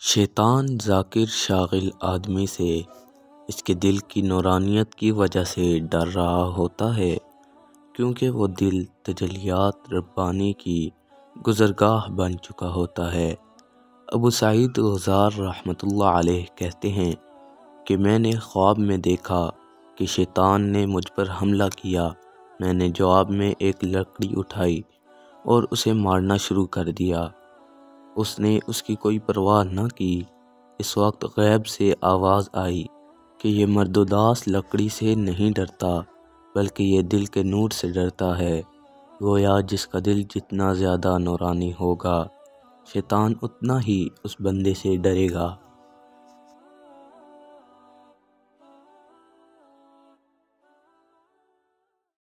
شیطان ذاکر شاغل آدمی سے اس کے دل کی نورانیت کی وجہ سے ڈر رہا ہوتا ہے، کیونکہ وہ دل تجلیات ربانی کی گزرگاہ بن چکا ہوتا ہے۔ ابو سعید غزار رحمۃ اللہ علیہ کہتے ہیں کہ میں نے خواب میں دیکھا کہ شیطان نے مجھ پر حملہ کیا۔ میں نے جواب میں ایک لکڑی اٹھائی اور اسے مارنا شروع کر دیا۔ اس نے اس کی کوئی پرواہ نہ کی۔ اس وقت غیب سے آواز آئی کہ یہ مردوداس لکڑی سے نہیں ڈرتا، بلکہ یہ دل کے نور سے ڈرتا ہے۔ گویا جس کا دل جتنا زیادہ نورانی ہوگا، شیطان اتنا ہی اس بندے سے ڈرے گا۔